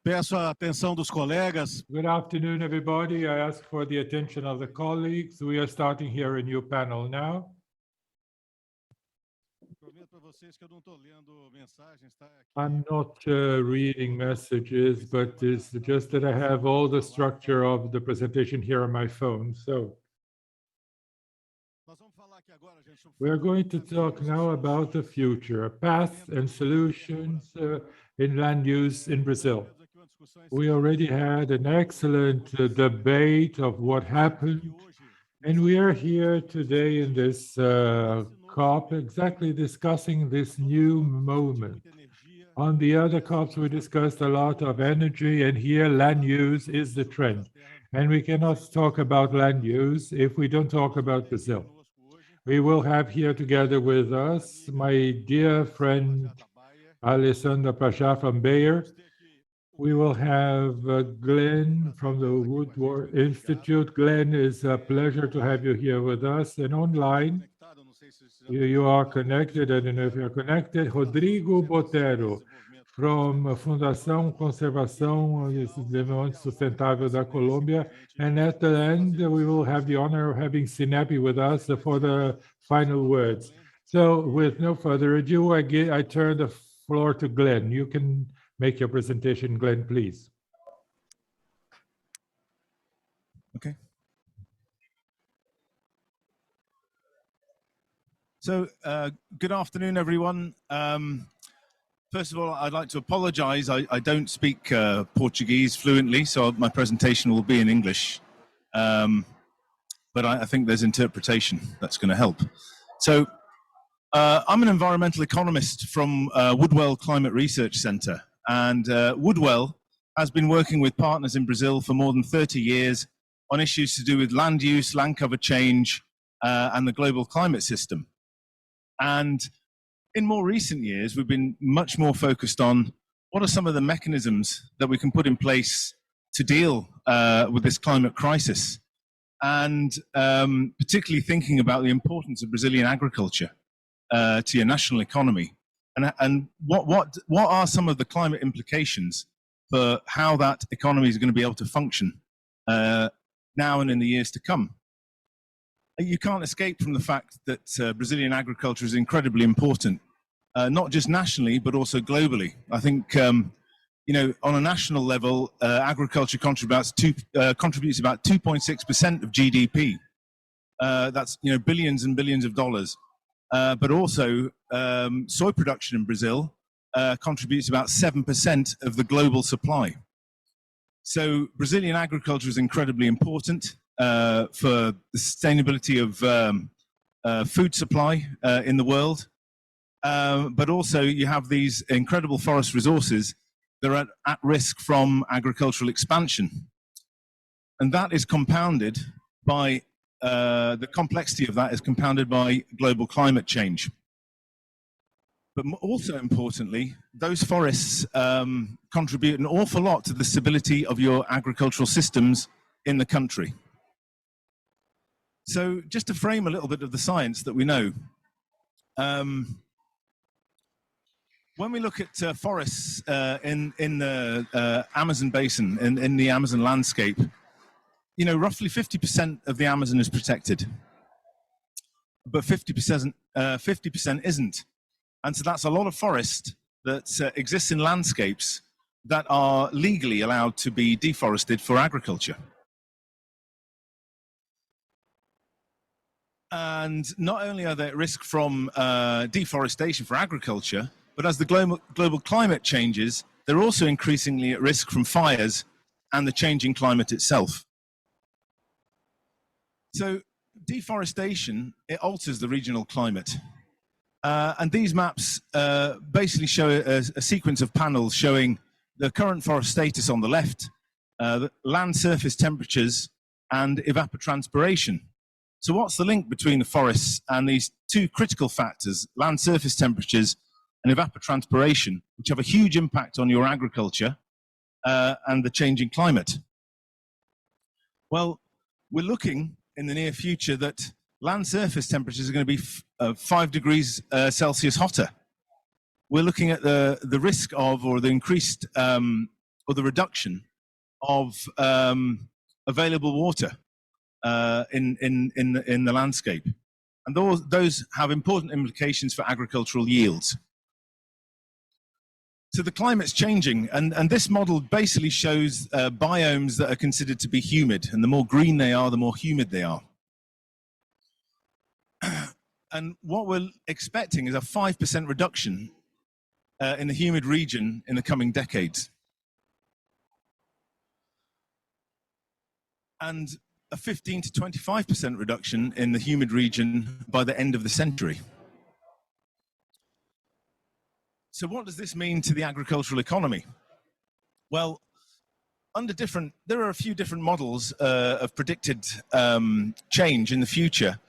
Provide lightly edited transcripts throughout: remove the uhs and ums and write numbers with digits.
Peço a atenção dos colegas. Good afternoon, everybody. I ask for the attention of the colleagues. We are starting here a new panel now. I'm not reading messages, but it's just that I have all the structure of the presentation here on my phone. So we're going to talk now about the future, paths and solutions in land use in Brazil. We already had an excellent debate of what happened, and we are here today in this COP exactly discussing this new moment. On the other COPs, we discussed a lot of energy, and here land use is the trend. And we cannot talk about land use if we don't talk about Brazil. We will have here together with us my dear friend Alessandra Pachá from Bayer. We will have Glenn from the Woodward Institute. Glenn, it's a pleasure to have you here with us. And online, you are connected. I don't know if you're connected. Rodrigo Botero from Fundação Conservação e Desenvolvimento Sustentável da Colômbia. And at the end, we will have the honor of having Sinepi with us for the final words. So with no further ado, I turn the floor to Glenn. You can make your presentation, Glenn, please. Okay. So, good afternoon, everyone. First of all, I'd like to apologize. I don't speak Portuguese fluently, so my presentation will be in English. But I think there's interpretation that's going to help. So, I'm an environmental economist from Woodwell Climate Research Center. And Woodwell has been working with partners in Brazil for more than 30 years on issues to do with land use, land cover change, and the global climate system. And in more recent years, we've been much more focused on what are some of the mechanisms that we can put in place to deal with this climate crisis, and particularly thinking about the importance of Brazilian agriculture to your national economy. And what are some of the climate implications for how that economy is going to be able to function now and in the years to come? You can't escape from the fact that Brazilian agriculture is incredibly important, not just nationally, but also globally. I think, you know, on a national level, agriculture contributes about 2.6% of GDP. That's, you know, billions and billions of dollars. But also, soy production in Brazil contributes about 7% of the global supply. So Brazilian agriculture is incredibly important for the sustainability of food supply in the world. But also you have these incredible forest resources that are at risk from agricultural expansion. And that is compounded by the complexity of that is compounded by global climate change. But also importantly, those forests contribute an awful lot to the stability of your agricultural systems in the country. So just to frame a little bit of the science that we know, when we look at forests in the Amazon basin, in the Amazon landscape, you know, roughly 50% of the Amazon is protected, but 50% isn't. And so that's a lot of forest that exists in landscapes that are legally allowed to be deforested for agriculture. And not only are they at risk from deforestation for agriculture, but as the global climate changes, they're also increasingly at risk from fires and the changing climate itself. So deforestation, it alters the regional climate. And these maps basically show a sequence of panels showing the current forest status on the left, the land surface temperatures, and evapotranspiration. So what's the link between the forests and these two critical factors, land surface temperatures and evapotranspiration, which have a huge impact on your agriculture and the changing climate? Well, we're looking in the near future that land surface temperatures are going to be 5 degrees Celsius hotter. We're looking at the risk of, or the increased or the reduction of available water in the landscape. And those have important implications for agricultural yields. So the climate's changing, and this model basically shows biomes that are considered to be humid, and the more green they are, the more humid they are. And what we're expecting is a 5% reduction in the humid region in the coming decades. And a 15 to 25% reduction in the humid region by the end of the century. So what does this mean to the agricultural economy? Well, there are a few different models of predicted change in the future.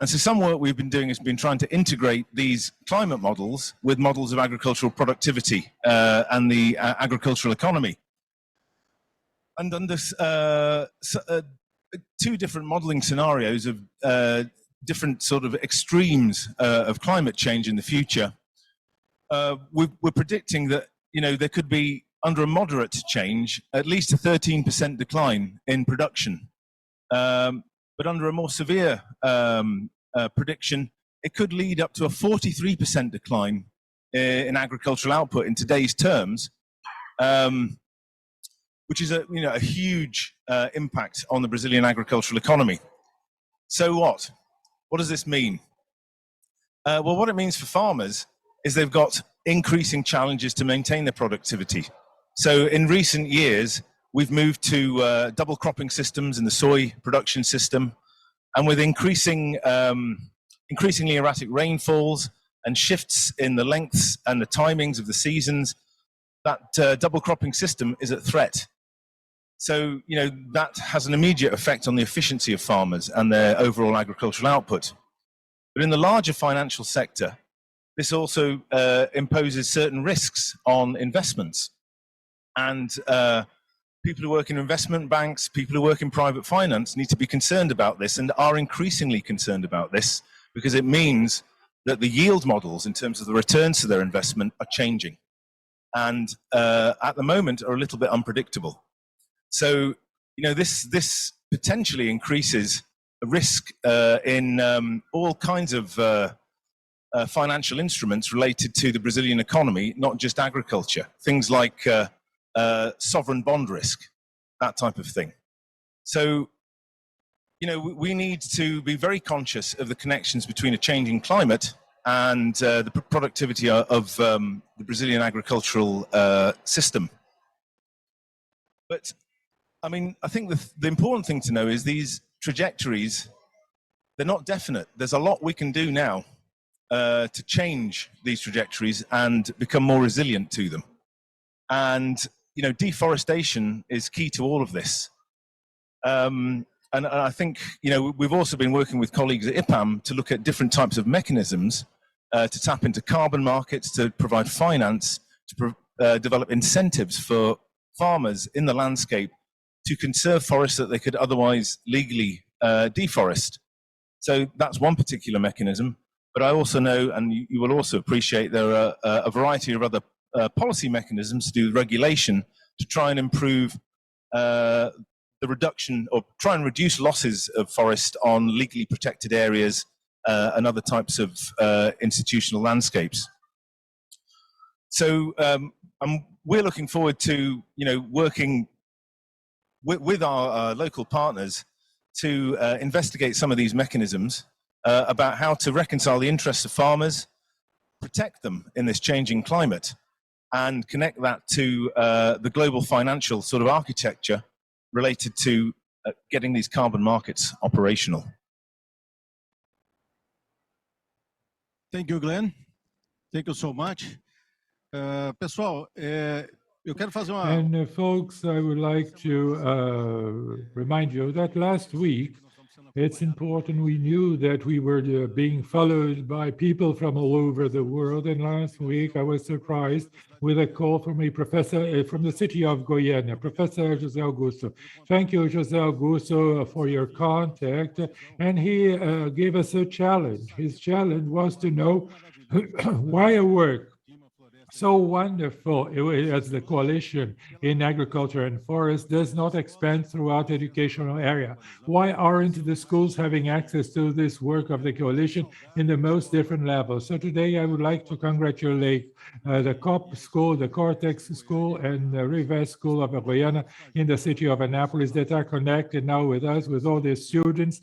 And so some work we've been doing has been trying to integrate these climate models with models of agricultural productivity and the agricultural economy. And under two different modeling scenarios of different sort of extremes of climate change in the future, we're predicting that, you know, there could be, under a moderate change, at least a 13% decline in production. But under a more severe prediction, it could lead up to a 43% decline in agricultural output in today's terms, which is a huge impact on the Brazilian agricultural economy. So what? What does this mean? Well, what it means for farmers is they've got increasing challenges to maintain their productivity. So in recent years, we've moved to double cropping systems in the soy production system, and with increasingly erratic rainfalls and shifts in the lengths and the timings of the seasons, that double cropping system is at threat. So, you know, that has an immediate effect on the efficiency of farmers and their overall agricultural output. But in the larger financial sector, this also imposes certain risks on investments. And people who work in investment banks, people who work in private finance need to be concerned about this, and are increasingly concerned about this, because it means that the yield models in terms of the returns to their investment are changing. And at the moment are a little bit unpredictable. So, you know, this potentially increases the risk in all kinds of financial instruments related to the Brazilian economy, not just agriculture. Things like sovereign bond risk, that type of thing. So, you know, we need to be very conscious of the connections between a changing climate and the productivity of the Brazilian agricultural system. But, I mean, I think the important thing to know is these trajectories, they're not definite. There's a lot we can do now to change these trajectories and become more resilient to them. And, you know, deforestation is key to all of this. And I think, you know, we've also been working with colleagues at IPAM to look at different types of mechanisms to tap into carbon markets, to provide finance, to develop incentives for farmers in the landscape to conserve forests that they could otherwise legally deforest. So that's one particular mechanism. But I also know, and you will also appreciate, there are a variety of other policy mechanisms to do with regulation to try and improve the reduction, or try and reduce losses of forest on legally protected areas and other types of institutional landscapes. So we're looking forward to, you know, working with our local partners to investigate some of these mechanisms about how to reconcile the interests of farmers, protect them in this changing climate, and connect that to the global financial sort of architecture related to getting these carbon markets operational. Thank you, Glenn. Thank you so much. Pessoal, eu quero fazer uma... And folks, I would like to remind you that last week, it's important, we knew that we were being followed by people from all over the world. And last week, I was surprised with a call from a professor from the city of Goiânia, Professor José Augusto. Thank you, José Augusto, for your contact. And he gave us a challenge. His challenge was to know why I work so wonderful as the coalition in agriculture and forest does not expand throughout the educational area. Why aren't the schools having access to this work of the coalition in the most different levels? So today I would like to congratulate the COP School, the Cortex School, and the Rivas School of Arroyana in the city of Anápolis that are connected now with us, with all the students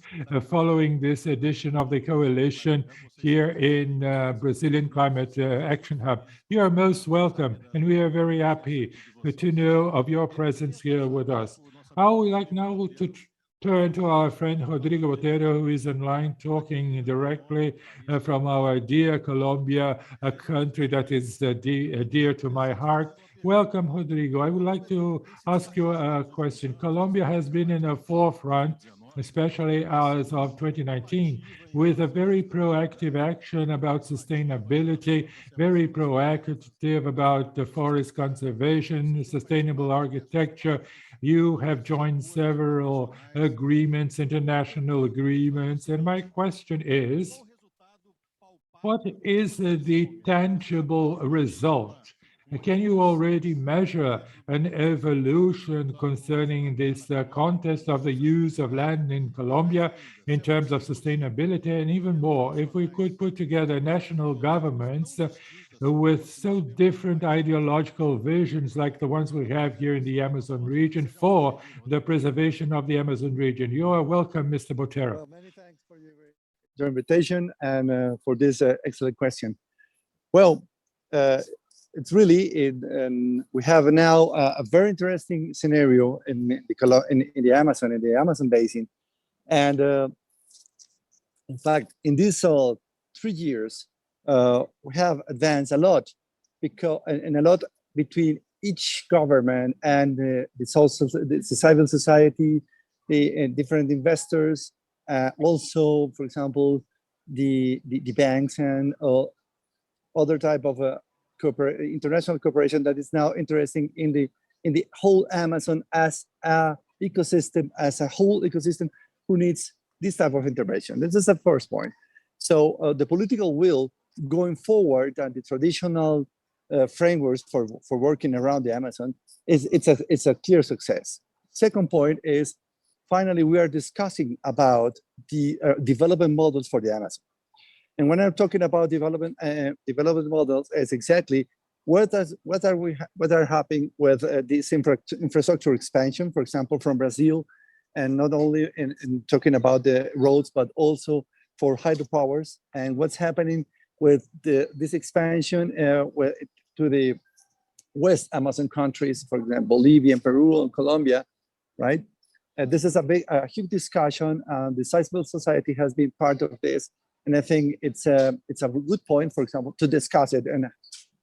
following this edition of the coalition here in Brazilian Climate Action Hub. You are most welcome, and we are very happy to know of your presence here with us. I would like now to turn to our friend Rodrigo Botero, who is online talking directly from our dear Colombia, a country that is dear to my heart. Welcome, Rodrigo. I would like to ask you a question. Colombia has been in the forefront, especially as of 2019, with a very proactive action about sustainability, very proactive about the forest conservation, sustainable architecture. You have joined several agreements, international agreements, and my question is, what is the tangible result? Can you already measure an evolution concerning this contest of the use of land in Colombia in terms of sustainability? And even more, if we could put together national governments with so different ideological visions like the ones we have here in the Amazon region for the preservation of the Amazon region. You are welcome, Mr. Botero. Well, many thanks for your invitation and for this excellent question. Well, it's really, we have now a very interesting scenario in the Amazon basin. And in fact, in these 3 years, we have advanced a lot and a lot between each government and the civil society, the different investors, also, for example, the banks and other type of international cooperation that is now interesting in the whole Amazon as a ecosystem, as a whole ecosystem who needs this type of intervention. This is the first point. So the political will going forward and the traditional frameworks for working around the Amazon it's a clear success. Second point is finally we are discussing about the development models for the Amazon. And when I'm talking about development models, it's exactly what are happening with this infrastructure expansion, for example, from Brazil, and not only in talking about the roads, but also for hydropowers, and what's happening with this expansion to the West Amazon countries, for example, Bolivia, and Peru, and Colombia, right? This is a huge discussion. The civil society has been part of this. And I think it's a good point, for example, to discuss it and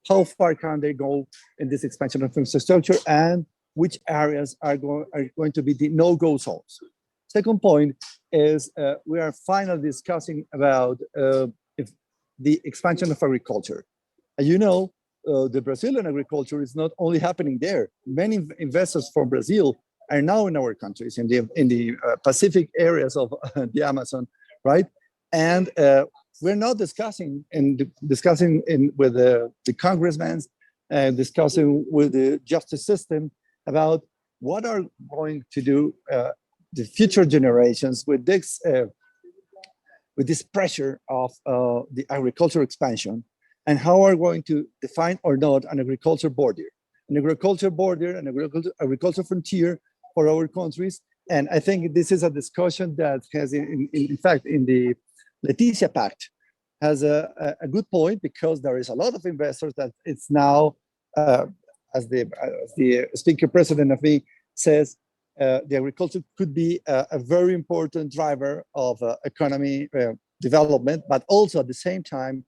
how far can they go in this expansion of infrastructure and which areas are going to be the no-go zones. Second point is we are finally discussing about if the expansion of agriculture. And you know, the Brazilian agriculture is not only happening there. Many investors from Brazil are now in our countries, in the Pacific areas of the Amazon, right? And we're not discussing with the congressmen, discussing with the justice system about what are going to do the future generations with this pressure of the agricultural expansion, and how are going to define or not an agriculture border, an agriculture frontier for our countries. And I think this is a discussion that has, in fact, in the Leticia Pact, has a good point, because there is a lot of investors that it's now, as the speaker president of me says, the agriculture could be a very important driver of economy development, but also at the same time,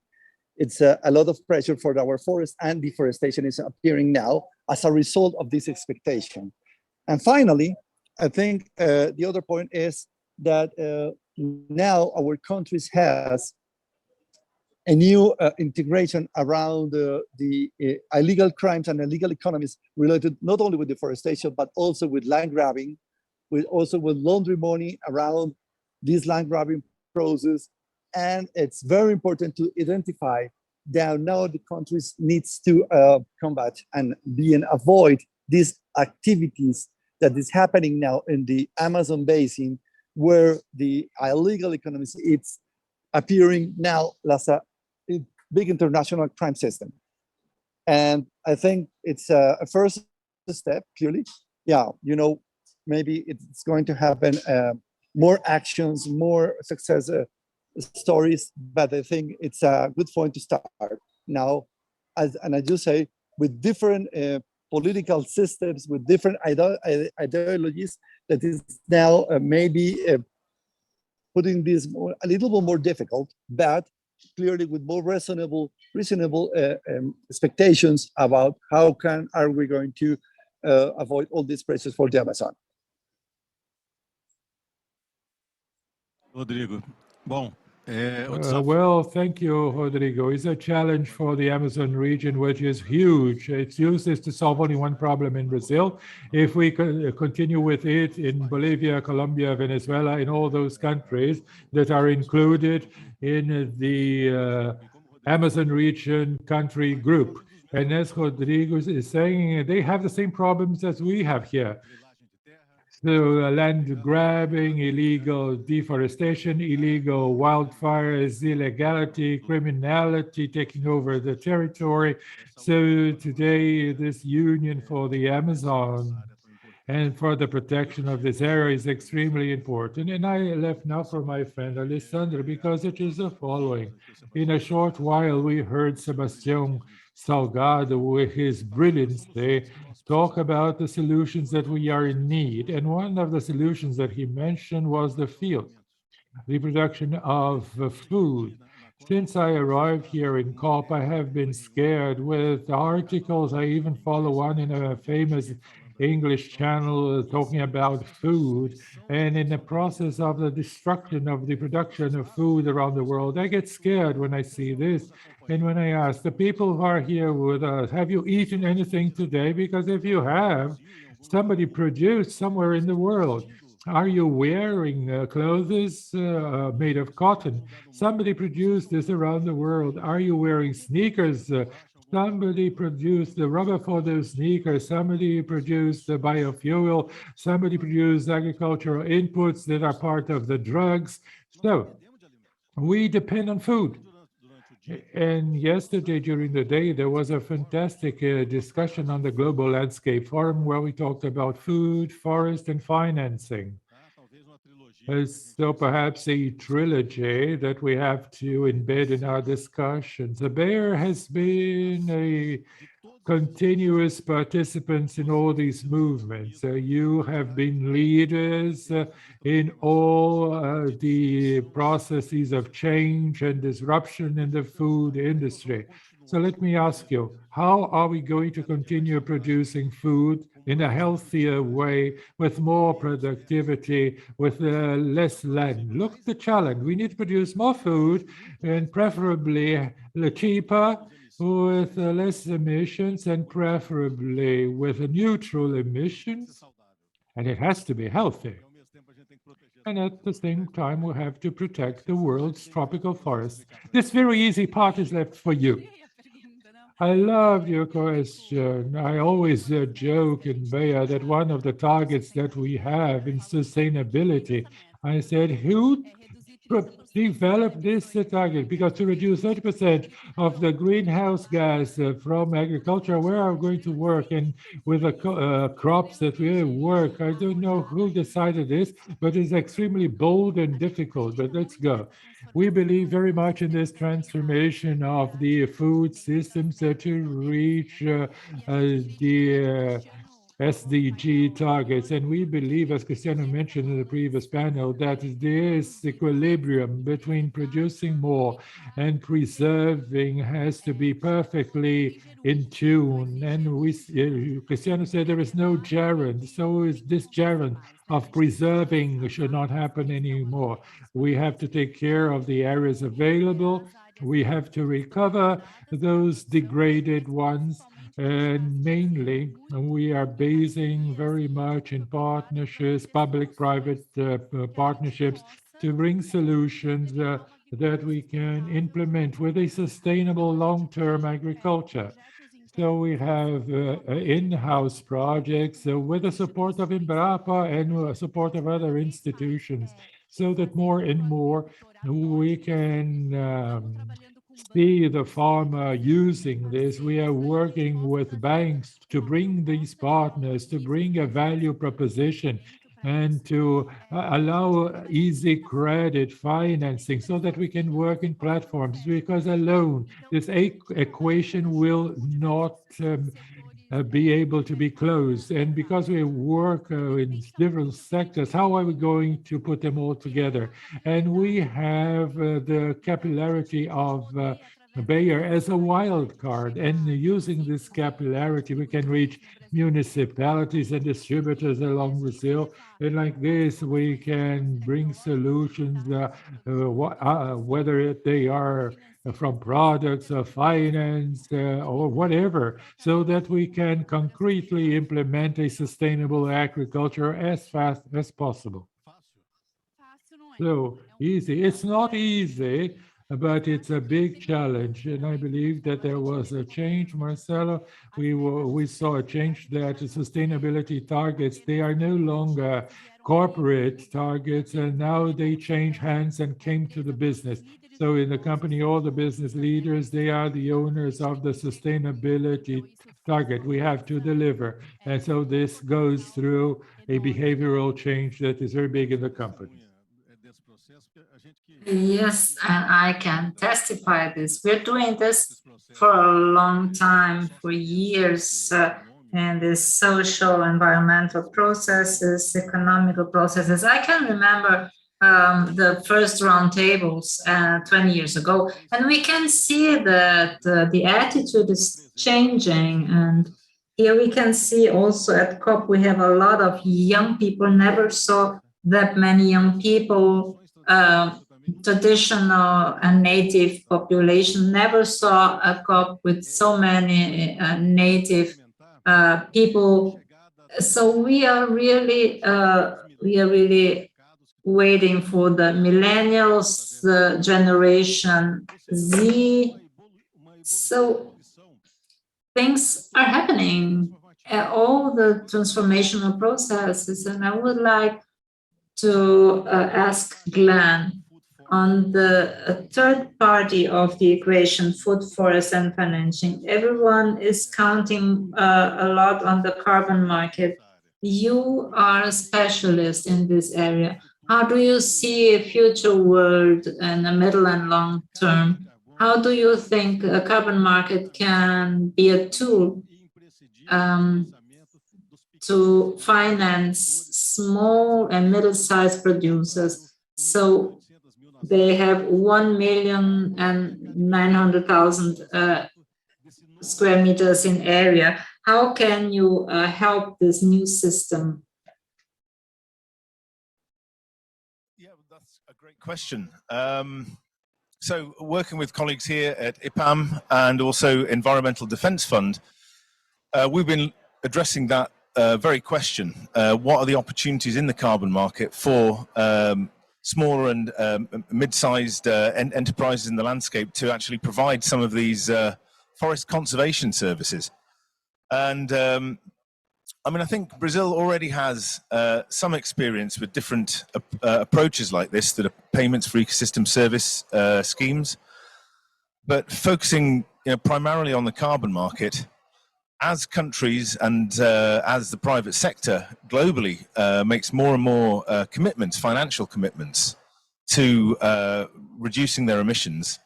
it's a lot of pressure for our forest, and deforestation is appearing now as a result of this expectation. And finally, I think the other point is that now our countries has a new integration around the illegal crimes and illegal economies related not only with deforestation, but also with land grabbing, with laundry money around this land grabbing process. And it's very important to identify now the countries needs to combat and avoid these activities that is happening now in the Amazon basin, where the illegal economies it's appearing now as a big international crime system. And I think it's a first step, clearly. Yeah, you know, maybe it's going to happen more actions, more success stories, but I think it's a good point to start now. And I do say, with different political systems, with different ideologies, that is now maybe putting this a little bit more difficult, but clearly with more reasonable expectations about how are we going to avoid all these pressures for the Amazon. Rodrigo. Bom, well, thank you, Rodrigo. It's a challenge for the Amazon region, which is huge. It's useless to solve only one problem in Brazil. If we continue with it in Bolivia, Colombia, Venezuela, in all those countries that are included in the Amazon region country group. And as Rodrigo is saying, they have the same problems as we have here. So land grabbing, illegal deforestation, illegal wildfires, illegality, criminality taking over the territory. So today, this union for the Amazon and for the protection of this area is extremely important. And I left now for my friend Alessandro because it is the following. In a short while, we heard Sebastião Salgado, with his brilliance, talk about the solutions that we are in need. And one of the solutions that he mentioned was the field, the production of food. Since I arrived here in COP, I have been scared with articles. I even follow one in a famous English channel talking about food. And in the process of the destruction of the production of food around the world, I get scared when I see this. And when I ask the people who are here with us, have you eaten anything today? Because if you have, somebody produced somewhere in the world. Are you wearing clothes made of cotton? Somebody produced this around the world. Are you wearing sneakers? Somebody produced the rubber for those sneakers. Somebody produced the biofuel. Somebody produced agricultural inputs that are part of the drugs. So we depend on food. And yesterday during the day, there was a fantastic discussion on the Global Landscape Forum where we talked about food, forest, and financing. So perhaps a trilogy that we have to embed in our discussions. The Bayer has been a continuous participants in all these movements. You have been leaders in all the processes of change and disruption in the food industry. So let me ask you, how are we going to continue producing food in a healthier way, with more productivity, with less land? Look at the challenge. We need to produce more food and preferably cheaper, with less emissions, and preferably with a neutral emissions, and it has to be healthy. And at the same time, we have to protect the world's tropical forests. This very easy part is left for you. I love your question. I always joke in Baya that one of the targets that we have in sustainability, I said, who develop this target? Because to reduce 30% of the greenhouse gas from agriculture, where are we going to work? And with the crops that we work, I don't know who decided this, but it's extremely bold and difficult, but let's go. We believe very much in this transformation of the food systems to reach the SDG targets. And we believe, as Cristiano mentioned in the previous panel, that this equilibrium between producing more and preserving has to be perfectly in tune. And Cristiano said there is no gerund, so is this gerund of preserving should not happen anymore. We have to take care of the areas available. We have to recover those degraded ones. And mainly, we are basing very much in partnerships, public-private partnerships, to bring solutions that we can implement with a sustainable long-term agriculture. So we have in-house projects with the support of Embrapa and support of other institutions, so that more and more we can see the farmer using this. We are working with banks to bring these partners, to bring a value proposition, and to allow easy credit financing so that we can work in platforms, because alone this equation will not be able to be closed. And because we work in different sectors, how are we going to put them all together? And we have the capillarity of Bayer as a wild card, and using this capillarity, we can reach municipalities and distributors along Brazil, and like this, we can bring solutions, whether they are from products, finance, or whatever, so that we can concretely implement a sustainable agriculture as fast as possible. So easy. It's not easy, but it's a big challenge. And I believe that there was a change, Marcelo. We saw a change that the sustainability targets, they are no longer corporate targets, and now they change hands and came to the business. So in the company, all the business leaders, they are the owners of the sustainability target we have to deliver. And so this goes through a behavioral change that is very big in the company. Yes, and I can testify this. We're doing this for a long time, for years, and the social, environmental processes, economical processes. I can remember the first roundtables 20 years ago, and we can see that the attitude is changing. And here we can see also at COP, we have a lot of young people. Never saw that many young people, traditional and native population. Never saw a COP with so many native people. So we are really waiting for the millennials, the generation Z. So things are happening, all the transformational processes, and I would like to ask Glenn on the third party of the equation, food, forest, and financing. Everyone is counting a lot on the carbon market. You are a specialist in this area. How do you see a future world in the middle and long term? How do you think a carbon market can be a tool to finance small and middle-sized producers? So they have 1,900,000 square meters in area. How can you help this new system? Yeah, that's a great question. So working with colleagues here at IPAM and also Environmental Defence Fund, we've been addressing that very question. What are the opportunities in the carbon market for smaller and mid-sized enterprises in the landscape to actually provide some of these forest conservation services? And I mean, I think Brazil already has some experience with different approaches like this, that are payments for ecosystem service schemes. But focusing primarily on the carbon market, as countries and as the private sector globally makes more and more commitments, financial commitments to reducing their emissions,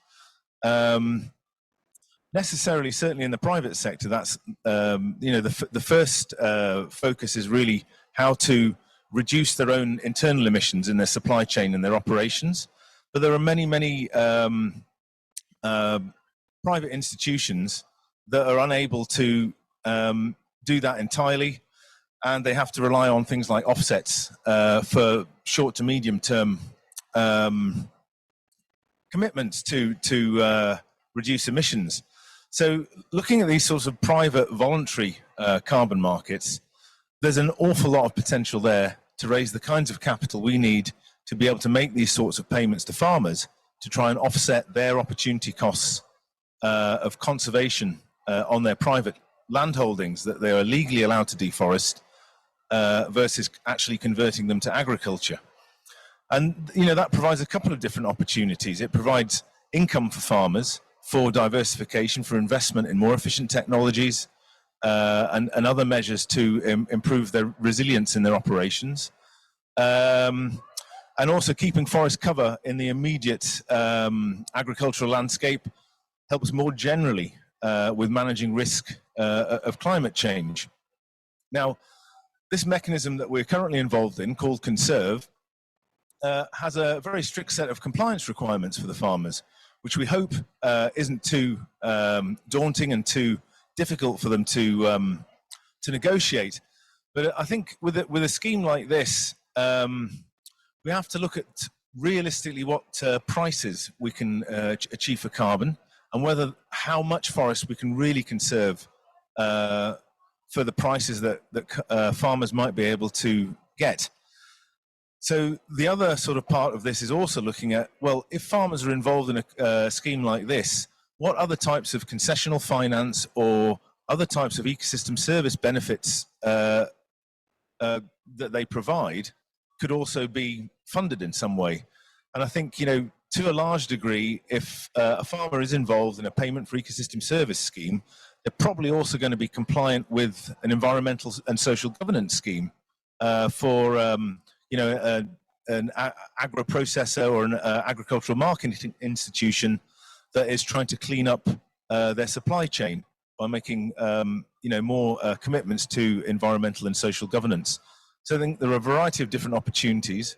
necessarily, certainly in the private sector, that's the first focus is really how to reduce their own internal emissions in their supply chain and their operations. But there are many private institutions that are unable to do that entirely, and they have to rely on things like offsets for short to medium term commitments to reduce emissions. So looking at these sorts of private voluntary carbon markets, there's an awful lot of potential there to raise the kinds of capital we need to be able to make these sorts of payments to farmers to try and offset their opportunity costs of conservation on their private land holdings that they are legally allowed to deforest versus actually converting them to agriculture. And that provides a couple of different opportunities. It provides income for farmers, for diversification, for investment in more efficient technologies and other measures to improve their resilience in their operations. And also keeping forest cover in the immediate agricultural landscape helps more generally with managing risk of climate change. Now, this mechanism that we're currently involved in, called Conserve, has a very strict set of compliance requirements for the farmers, which we hope isn't too daunting and too difficult for them to negotiate. But I think with a scheme like this, we have to look at realistically what prices we can achieve for carbon, and how much forest we can really conserve for the prices that farmers might be able to get. So the other sort of part of this is also looking at, well, if farmers are involved in a scheme like this, what other types of concessional finance or other types of ecosystem service benefits that they provide could also be funded in some way. And I think, to a large degree, if a farmer is involved in a payment for ecosystem service scheme, they're probably also going to be compliant with an environmental and social governance scheme for an agro-processor or an agricultural marketing institution that is trying to clean up their supply chain by making more commitments to environmental and social governance. So I think there are a variety of different opportunities,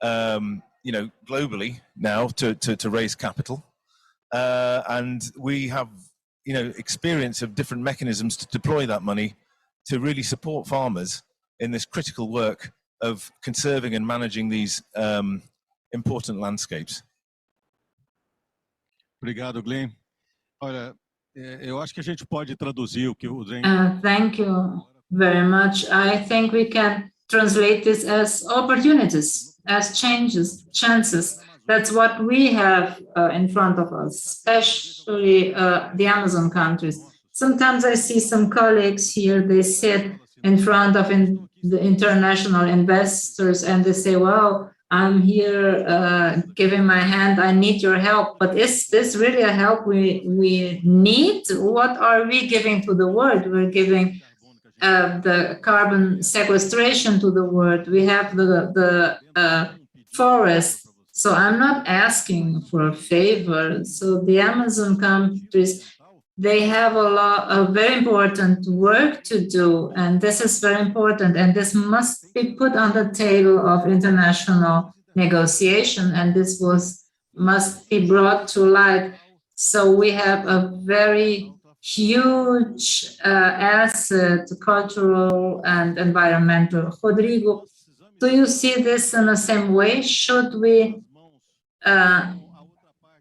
globally now to raise capital, and we have experience of different mechanisms to deploy that money to really support farmers in this critical work of conserving and managing these important landscapes. Obrigado, Glenn. Olha, eu acho que a gente pode traduzir o que o Glenn... Thank you very much. I think we can translate this as opportunities, as chances. That's what we have in front of us, especially the Amazon countries. Sometimes I see some colleagues here, they sit in front of the international investors and they say, well, I'm here giving my hand, I need your help. But is this really a help we need? What are we giving to the world? We're giving the carbon sequestration to the world. We have the forest. So I'm not asking for a favor. So the Amazon countries, they have a very important work to do, and this is very important, and this must be put on the table of international negotiation, and this must be brought to light. So we have a very huge asset, cultural and environmental. Rodrigo, do you see this in the same way? Should we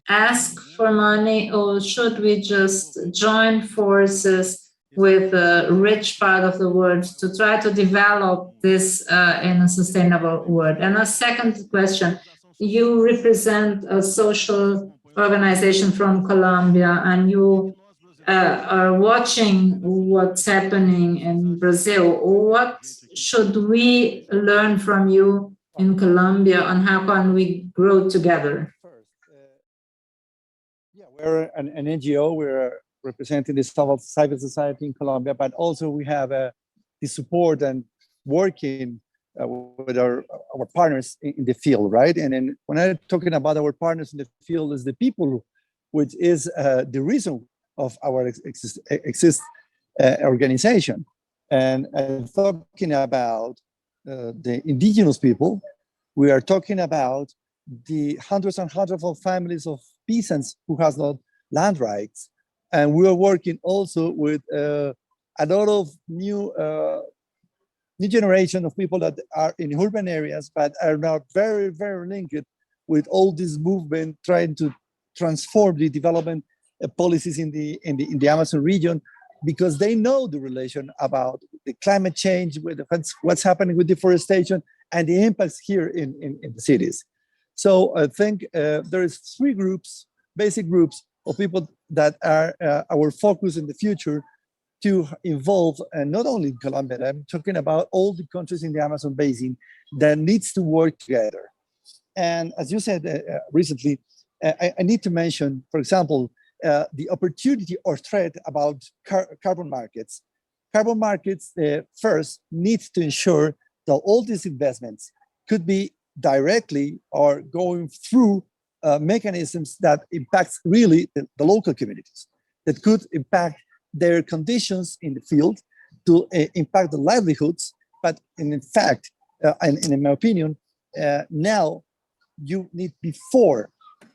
ask for money, or should we just join forces with the rich part of the world to try to develop this in a sustainable world? And a second question, you represent a social organization from Colombia, and you are watching what's happening in Brazil. What should we learn from you in Colombia, and how can we grow together? We're an NGO. We're representing the civil society in Colombia, but also we have the support and working with our partners in the field, right? And then when I'm talking about our partners in the field, is the people, which is the reason of our organization. And talking about the indigenous people, we are talking about the hundreds and hundreds of families of peasants who has not land rights. And we are working also with a lot of new generation of people that are in urban areas, but are now very, very linked with all this movement trying to transform the development policies in the Amazon region, because they know the relation about the climate change, with what's happening with deforestation and the impacts here in the cities. So I think there is three groups, basic groups of people that are our focus in the future to involve, and not only in Colombia, I'm talking about all the countries in the Amazon basin that needs to work together. And as you said recently, I need to mention, for example, the opportunity or threat about carbon markets. Carbon markets first need to ensure that all these investments could be directly or going through mechanisms that impacts really the local communities, that could impact their conditions in the field, to impact the livelihoods. But in fact, and in my opinion, now you need, before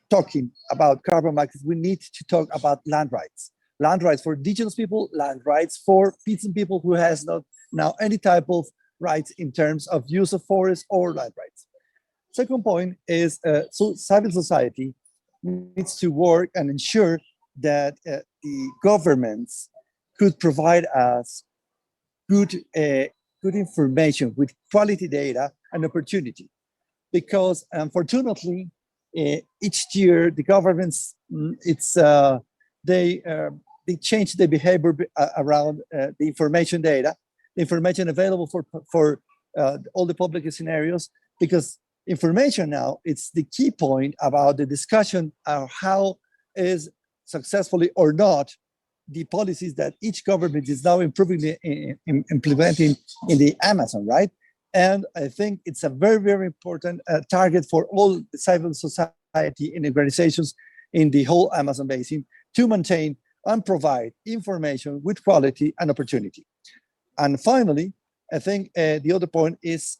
talking about carbon markets, we need to talk about land rights. Land rights for indigenous people, land rights for peasant people who has not now any type of rights in terms of use of forest or land rights. Second point is so civil society needs to work and ensure that the governments could provide us good information with quality data and opportunity. Because unfortunately, each year the governments, they change their behavior around the information data, the information available for all the public scenarios, because information now, it's the key point about the discussion of how is successfully or not the policies that each government is now improving implementing in the Amazon, right? And I think it's a very, very important target for all civil society and organizations in the whole Amazon basin to maintain and provide information with quality and opportunity. And finally, I think the other point is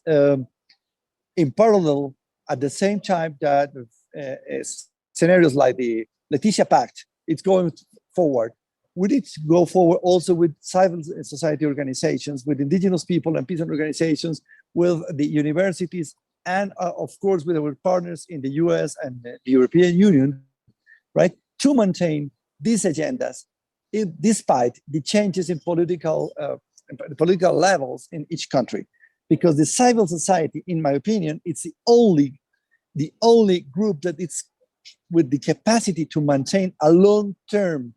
in parallel, at the same time that scenarios like the Leticia Pact, it's going forward, we need to go forward also with civil society organizations, with indigenous people and peasant organizations, with the universities, and of course with our partners in the US and the European Union, right? To maintain these agendas despite the changes in political levels in each country. Because the civil society, in my opinion, it's the only group that it's with the capacity to maintain a long-term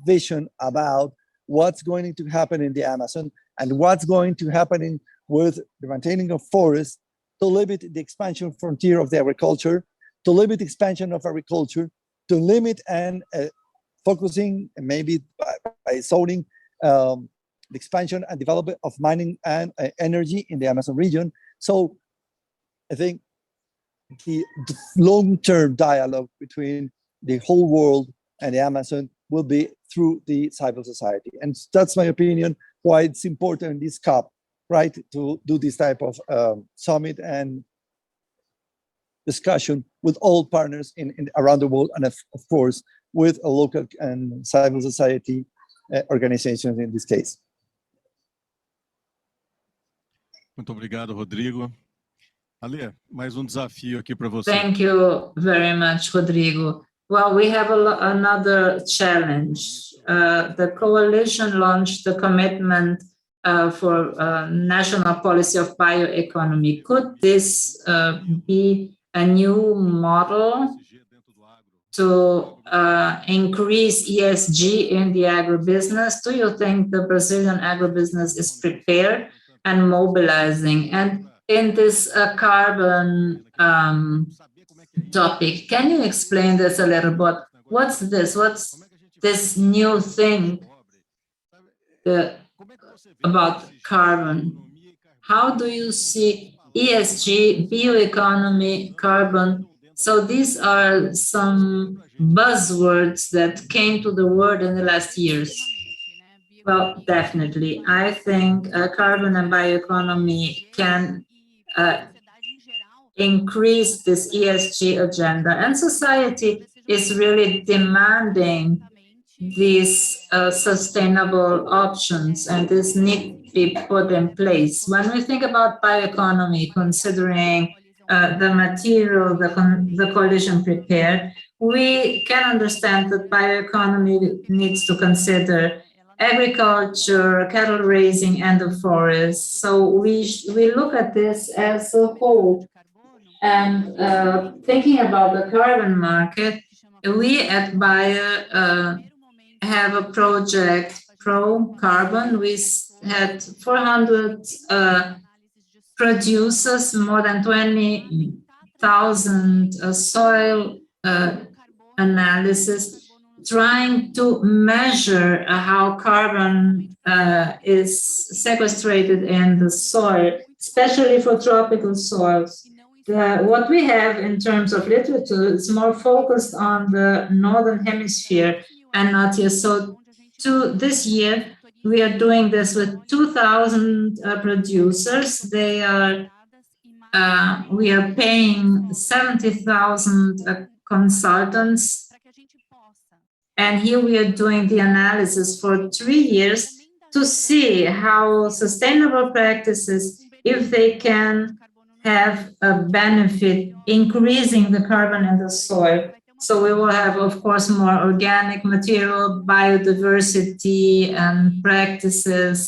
vision about what's going to happen in the Amazon and what's going to happen with the maintaining of forests, to limit the expansion frontier of the agriculture, to limit expansion of agriculture, to limit and focusing, and maybe by zoning, the expansion and development of mining and energy in the Amazon region. So I think the long-term dialogue between the whole world and the Amazon will be through the civil society. And that's my opinion, why it's important in this COP, right, to do this type of summit and discussion with all partners around the world, and of course, with a local and civil society organizations in this case. Muito obrigado, Rodrigo. Ale, mais desafio aqui para você. Thank you very much, Rodrigo. Well, we have another challenge. The coalition launched the commitment for national policy of bioeconomy. Could this be a new model to increase ESG in the agribusiness? Do you think the Brazilian agribusiness is prepared and mobilizing? And in this carbon topic, can you explain this a little bit? What's this? What's this new thing about carbon? How do you see ESG, bioeconomy, carbon? So these are some buzzwords that came to the world in the last years. Well, definitely. I think carbon and bioeconomy can increase this ESG agenda, and society is really demanding these sustainable options, and this need to be put in place. When we think about bioeconomy, considering the material the coalition prepared, we can understand that bioeconomy needs to consider agriculture, cattle raising, and the forest. So we look at this as a whole. And thinking about the carbon market, we at Bayer have a project, Pro Carbon. We had 400 producers, more than 20,000 soil analysis, trying to measure how carbon is sequestrated in the soil, especially for tropical soils. What we have in terms of literature is more focused on the northern hemisphere and not here. So this year, we are doing this with 2,000 producers. They are we are paying 70,000 consultants, and here we are doing the analysis for 3 years to see how sustainable practices, if they can have a benefit increasing the carbon in the soil. So we will have, of course, more organic material, biodiversity, and practices,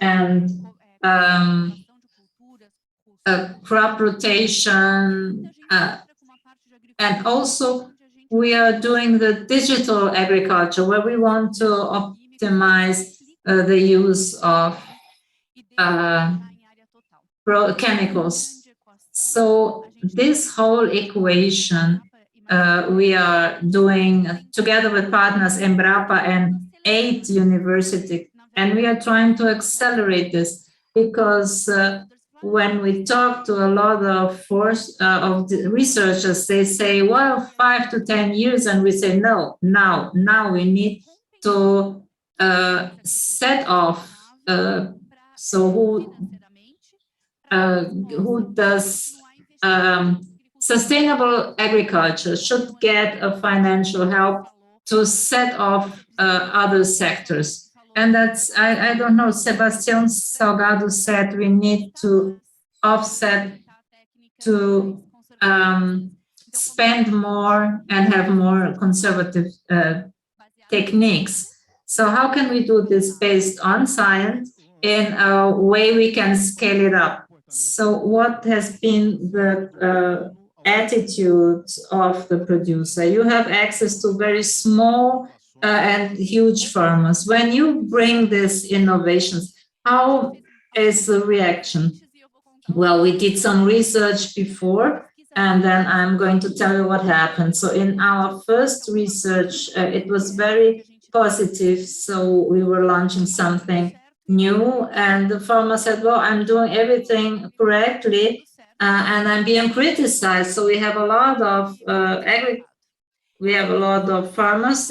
and crop rotation, and also we are doing the digital agriculture, where we want to optimize the use of chemicals. So this whole equation we are doing together with partners Embrapa and 8 universities, and we are trying to accelerate this because when we talk to a lot of researchers, they say, well, 5 to 10 years, and we say, no, now we need to set off. So who does sustainable agriculture should get a financial help to set off other sectors. And that's, I don't know, Sebastião Salgado said we need to offset to spend more and have more conservative techniques. So how can we do this based on science in a way we can scale it up? So what has been the attitude of the producer? You have access to very small and huge farmers. When you bring these innovations, how is the reaction? Well, we did some research before, and then I'm going to tell you what happened. So in our first research, it was very positive. So we were launching something new, and the farmer said, well, I'm doing everything correctly, and I'm being criticized. So we have a lot of farmers.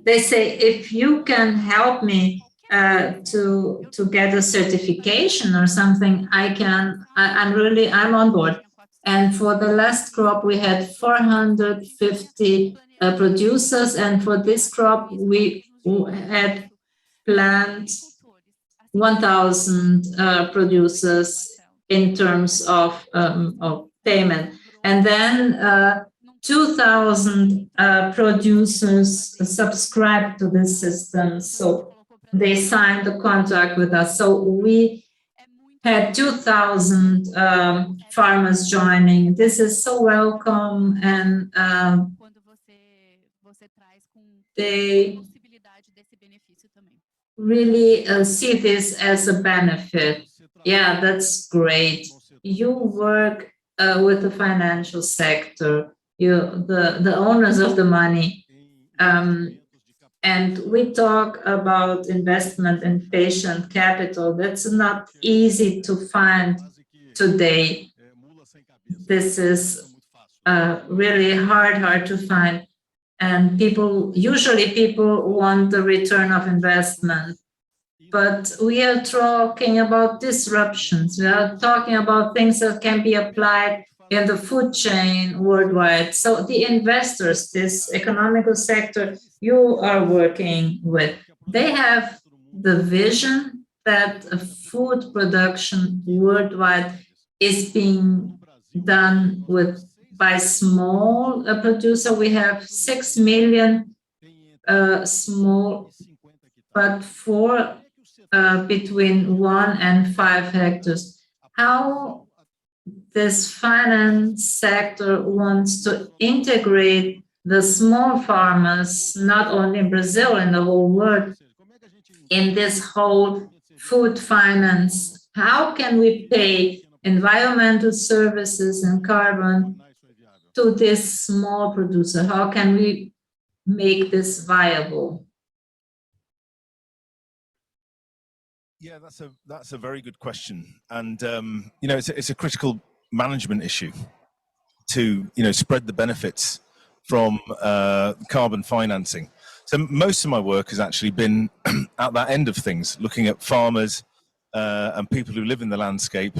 They say, if you can help me to get a certification or something, I'm on board. And for the last crop, we had 450 producers, and for this crop, we had planned 1,000 producers in terms of payment. And then 2,000 producers subscribed to this system. So they signed the contract with us. So we had 2,000 farmers joining. This is so welcome, and they really see this as a benefit. Yeah, that's great. You work with the financial sector, the owners of the money, and we talk about investment in patient capital. That's not easy to find today. This is really hard to find. And usually people want the return of investment. But we are talking about disruptions. We are talking about things that can be applied in the food chain worldwide. So the investors, this economical sector you are working with, they have the vision that food production worldwide is being done by small producer. We have 6 million small, but between 1 and 5 hectares. How this finance sector wants to integrate the small farmers, not only in Brazil, in the whole world, in this whole food finance. How can we pay environmental services and carbon to this small producer? How can we make this viable? Yeah, that's a very good question, and you know, it's a critical management issue to spread the benefits from carbon financing. So most of my work has actually been at that end of things, looking at farmers and people who live in the landscape,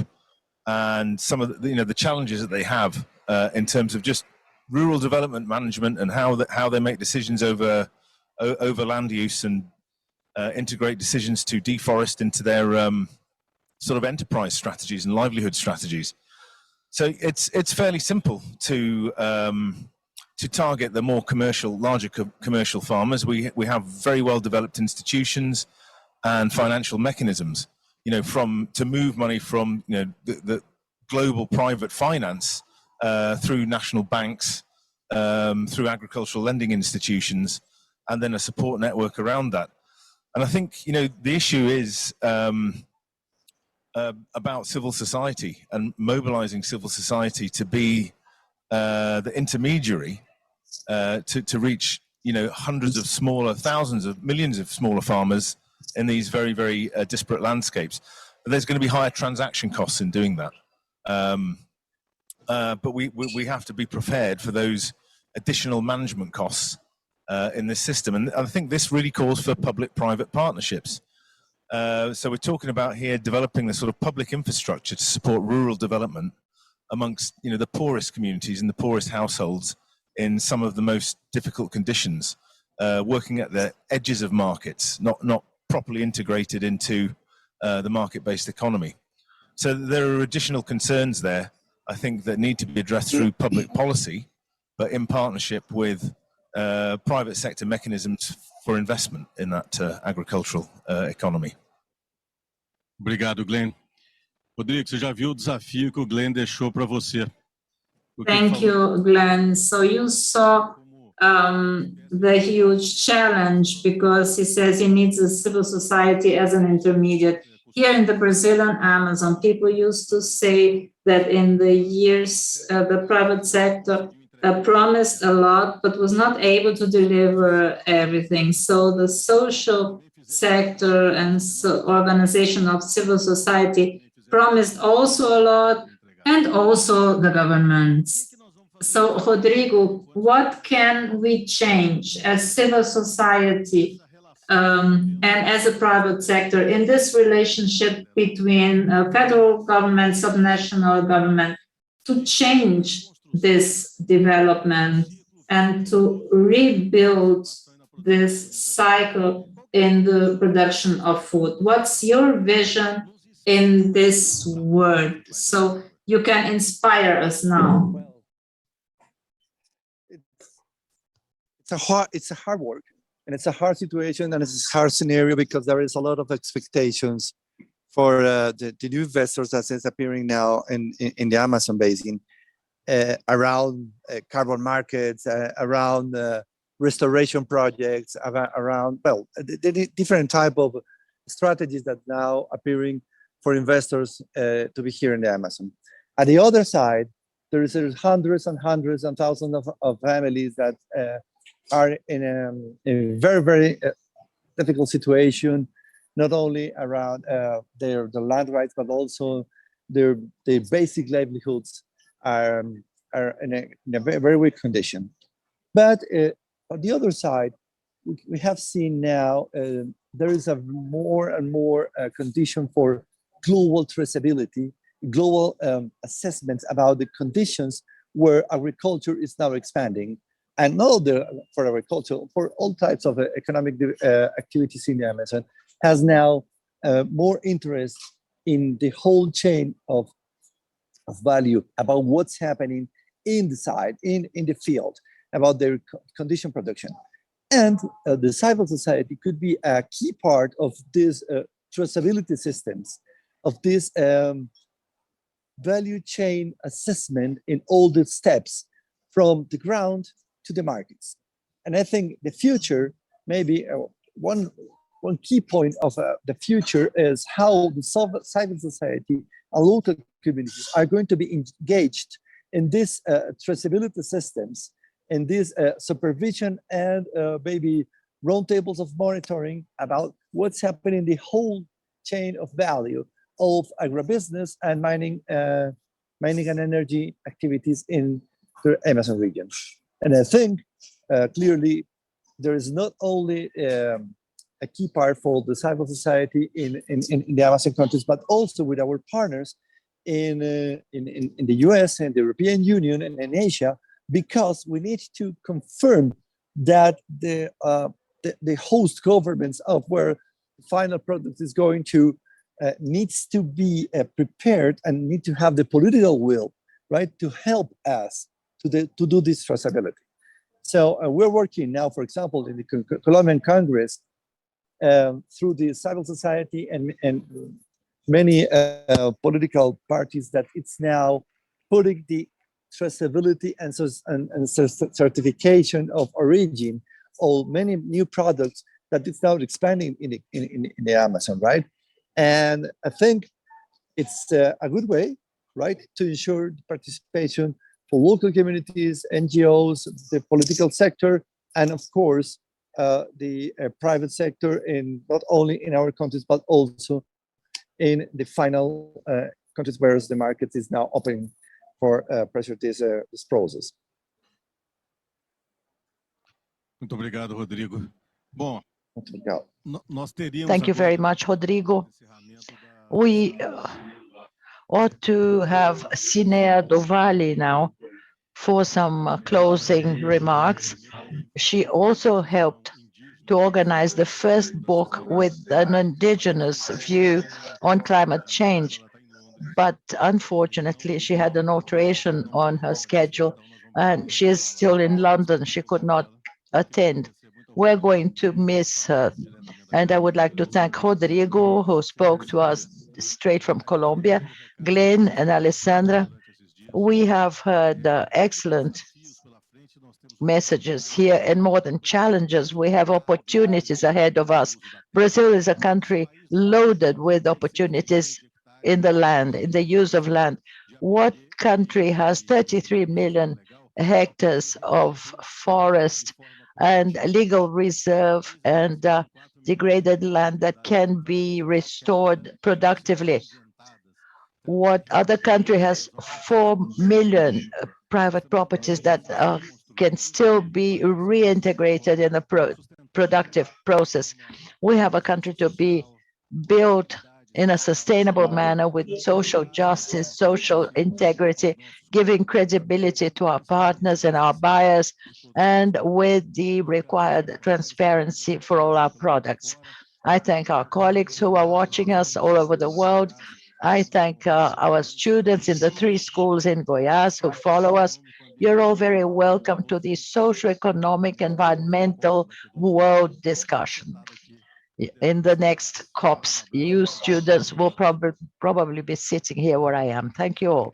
and some of the, the challenges that they have in terms of just rural development management and how they make decisions over land use and integrate decisions to deforest into their sort of enterprise strategies and livelihood strategies. So it's fairly simple to target the more larger commercial farmers. We have very well developed institutions and financial mechanisms, to move money from the global private finance through national banks, through agricultural lending institutions, and then a support network around that. And I think the issue is about civil society and mobilizing civil society to be the intermediary to reach hundreds of smaller, thousands of millions of smaller farmers in these very, very disparate landscapes. But there's going to be higher transaction costs in doing that. But we have to be prepared for those additional management costs in this system. And I think this really calls for public-private partnerships. So we're talking about here developing the sort of public infrastructure to support rural development amongst the poorest communities and the poorest households in some of the most difficult conditions, working at the edges of markets, not properly integrated into the market-based economy. So there are additional concerns there, I think, that need to be addressed through public policy, but in partnership with private sector mechanisms for investment in that agricultural economy. Obrigado, Glenn. Rodrigo, você já viu o desafio que o Glenn deixou para você? Thank you, Glenn. So you saw the huge challenge, because he says he needs a civil society as an intermediate. Here in the Brazilian Amazon, people used to say that in the years the private sector promised a lot, but was not able to deliver everything. So the social sector and organization of civil society promised also a lot, and also the governments. So, Rodrigo, what can we change as civil society and as a private sector in this relationship between federal government, subnational government, to change this development and to rebuild this cycle in the production of food? What's your vision in this word, so you can inspire us now? It's a hard work, and it's a hard situation, and it's a hard scenario, because there is a lot of expectations for the new investors that is appearing now in the Amazon basin, around carbon markets, around restoration projects, around, well, the different type of strategies that now appearing for investors to be here in the Amazon. At the other side, there's hundreds and hundreds and thousands of families that are in a very, very difficult situation, not only around the land rights, but also their basic livelihoods are in a very, very weak condition. But on the other side, we have seen now there is a more and more condition for global traceability, global assessments about the conditions where agriculture is now expanding, and not only for agriculture, for all types of economic activities in the Amazon, has now more interest in the whole chain of value, about what's happening inside, in the field, about their condition production. And the civil society could be a key part of these traceability systems, of these value chain assessment in all the steps from the ground to the markets. And I think the future, maybe one key point of the future is how the civil society and local communities are going to be engaged in these traceability systems, in this supervision and maybe roundtables of monitoring about what's happening in the whole chain of value of agribusiness and mining and energy activities in the Amazon region. And I think clearly there is not only a key part for the civil society in the Amazon countries, but also with our partners in the US and the European Union and in Asia, because we need to confirm that the host governments of where the final product is going to needs to be prepared and need to have the political will, right, to help us to do this traceability. So we're working now, for example, in the Colombian Congress through the civil society and many political parties that it's now putting the traceability and certification of origin of many new products that it's now expanding in the Amazon, right? And I think it's a good way, right, to ensure the participation for local communities, NGOs, the political sector, and of course, the private sector in not only in our countries, but also in the final countries where the market is now opening for pressure this process. Muito obrigado, Rodrigo. Bom, Thank you very much, Rodrigo. We ought to have Cinea Dovali now for some closing remarks. She also helped to organize the first book with an indigenous view on climate change. But unfortunately, she had an alteration on her schedule and she is still in London. She could not attend. We're going to miss her. And I would like to thank Rodrigo, who spoke to us straight from Colombia, Glenn and Alessandra. We have heard excellent messages here, and more than challenges, we have opportunities ahead of us. Brazil is a country loaded with opportunities in the land, in the use of land. What country has 33 million hectares of forest and legal reserve and degraded land that can be restored productively? What other country has 4 million private properties that can still be reintegrated in a productive process? We have a country to be built in a sustainable manner with social justice, social integrity, giving credibility to our partners and our buyers, and with the required transparency for all our products. I thank our colleagues who are watching us all over the world. I thank our students in the 3 schools in Goiás who follow us. You're all very welcome to the socio-economic, environmental world discussion. In the next COPs, you students will probably be sitting here where I am. Thank you all.